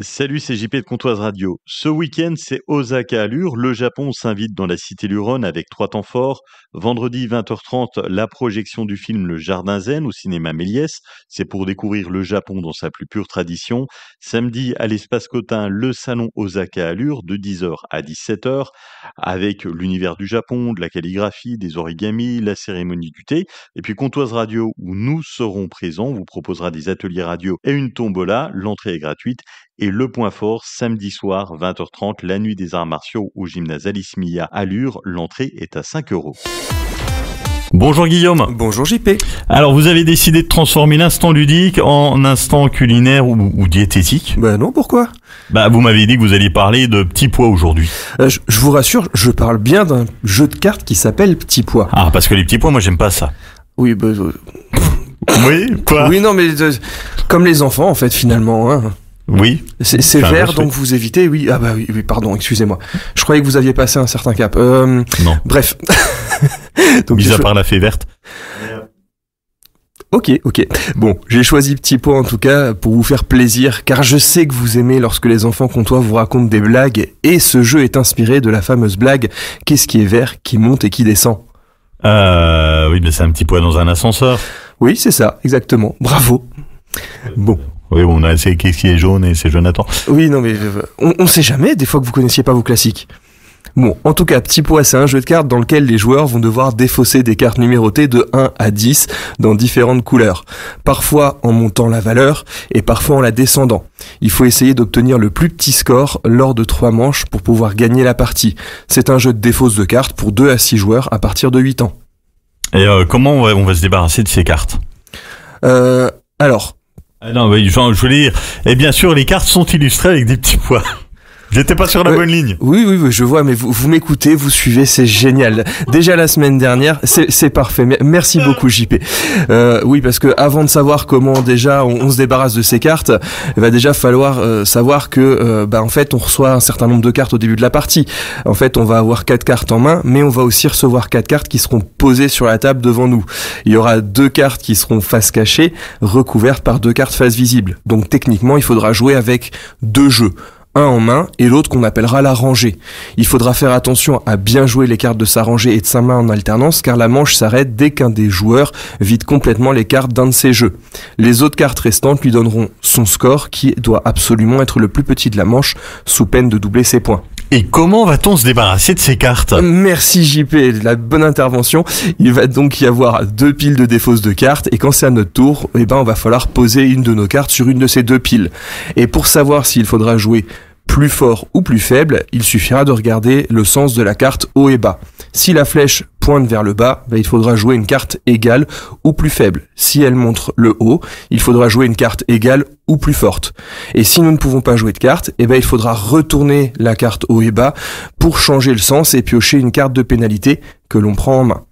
Salut, c'est JP de Comptoise Radio. Ce week-end, c'est Osaka Allure. Le Japon s'invite dans la cité Luron avec 3 temps forts. Vendredi 20h30, la projection du film Le Jardin Zen au cinéma Méliès. C'est pour découvrir le Japon dans sa plus pure tradition. Samedi, à l'Espace Cotin, le salon Osaka Allure de 10h à 17h avec l'univers du Japon, de la calligraphie, des origamis, la cérémonie du thé. Et puis Comptoise Radio où nous serons présents vous proposera des ateliers radio et une tombola. L'entrée est gratuite. Et le point fort, samedi soir, 20h30, la nuit des arts martiaux au gymnase Alice Mia à Lure. L'entrée est à 5 €. Bonjour Guillaume. Bonjour JP. Alors vous avez décidé de transformer l'instant ludique en instant culinaire ou diététique. Ben non, pourquoi ? Vous m'avez dit que vous alliez parler de petits pois aujourd'hui. Je vous rassure, je parle bien d'un jeu de cartes qui s'appelle Petit Pois. Ah, parce que les petits pois, moi j'aime pas ça. Oui, Oui, quoi ? Oui, non, mais comme les enfants en fait finalement. Hein. Oui. C'est vert, donc vous évitez, oui. Ah oui, pardon, excusez-moi. Je croyais que vous aviez passé un certain cap. Non. Bref. Donc, mis à part la fée verte. Ok. Bon, j'ai choisi Petit Pois en tout cas pour vous faire plaisir, car je sais que vous aimez lorsque les enfants comptois vous racontent des blagues, et ce jeu est inspiré de la fameuse blague « Qu'est-ce qui est vert, qui monte et qui descend ?» Oui, mais c'est un petit pois dans un ascenseur. Oui, c'est ça, exactement. Bravo. Bon. Oui, on a essayé qu'est-ce qui est jaune et c'est Jonathan. Oui, non, mais on sait jamais, des fois que vous connaissiez pas vos classiques. Bon, en tout cas, Petit Pois, c'est un jeu de cartes dans lequel les joueurs vont devoir défausser des cartes numérotées de 1 à 10 dans différentes couleurs. Parfois en montant la valeur et parfois en la descendant. Il faut essayer d'obtenir le plus petit score lors de 3 manches pour pouvoir gagner la partie. C'est un jeu de défausse de cartes pour 2 à 6 joueurs à partir de 8 ans. Et comment on va se débarrasser de ces cartes ? Alors... Non, mais je voulais dire, et bien sûr, les cartes sont illustrées avec des petits pois. J'étais pas sur la bonne ligne. Oui, je vois, mais vous m'écoutez, vous suivez, c'est génial. Déjà la semaine dernière, c'est parfait. Merci beaucoup JP. Oui, parce que avant de savoir comment déjà on se débarrasse de ces cartes, il va déjà falloir savoir que en fait on reçoit un certain nombre de cartes au début de la partie. En fait, on va avoir 4 cartes en main, mais on va aussi recevoir 4 cartes qui seront posées sur la table devant nous. Il y aura 2 cartes qui seront face cachée, recouvertes par 2 cartes face visible. Donc techniquement, il faudra jouer avec 2 jeux. Un en main et l'autre qu'on appellera la rangée. Il faudra faire attention à bien jouer les cartes de sa rangée et de sa main en alternance, car la manche s'arrête dès qu'un des joueurs vide complètement les cartes d'un de ses jeux. Les autres cartes restantes lui donneront son score, qui doit absolument être le plus petit de la manche, sous peine de doubler ses points. Et comment va-t-on se débarrasser de ces cartes ? Merci JP, de la bonne intervention. Il va donc y avoir 2 piles de défausse de cartes, et quand c'est à notre tour, on va falloir poser une de nos cartes sur une de ces 2 piles. Et pour savoir s'il faudra jouer plus fort ou plus faible, il suffira de regarder le sens de la carte haut et bas. Si la flèche pointe vers le bas, il faudra jouer une carte égale ou plus faible. Si elle montre le haut, il faudra jouer une carte égale ou plus forte. Et si nous ne pouvons pas jouer de carte, il faudra retourner la carte haut et bas pour changer le sens et piocher une carte de pénalité que l'on prend en main.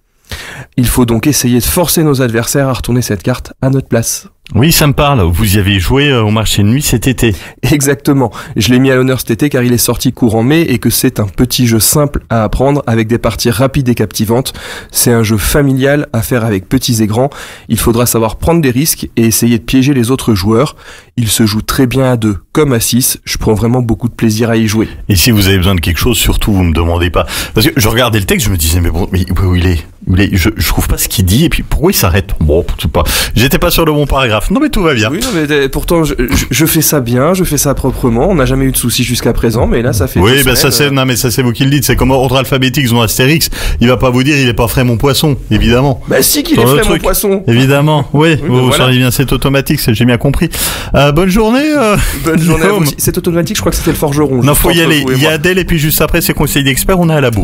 Il faut donc essayer de forcer nos adversaires à retourner cette carte à notre place. Oui, ça me parle. Vous y avez joué au marché de nuit cet été. Exactement. Je l'ai mis à l'honneur cet été car il est sorti courant mai et que c'est un petit jeu simple à apprendre avec des parties rapides et captivantes. C'est un jeu familial à faire avec petits et grands. Il faudra savoir prendre des risques et essayer de piéger les autres joueurs. Il se joue très bien à 2 comme à 6. Je prends vraiment beaucoup de plaisir à y jouer. Et si vous avez besoin de quelque chose, surtout vous me demandez pas. Parce que je regardais le texte, je me disais mais où il est ? Je trouve pas ce qu'il dit et puis pourquoi il s'arrête ? Bon, je sais pas. J'étais pas sur le bon paragraphe. Non mais tout va bien. Oui, non, mais pourtant je fais ça bien, je fais ça proprement. On n'a jamais eu de soucis jusqu'à présent, mais là ça fait. Oui, ça c'est vous qui le dites. C'est comme ordre alphabétique dans Astérix. Il va pas vous dire il est pas frais mon poisson, évidemment. Si qu'il est frais mon poisson. Évidemment. Oui. Vous savez bien, c'est automatique, j'ai bien compris. Bonne journée. Bonne journée à vous aussi. C'est automatique. Je crois que c'était le forgeron. Non, faut y aller. Il y a Adèle et puis juste après c'est conseil d'expert. On est à la bourre.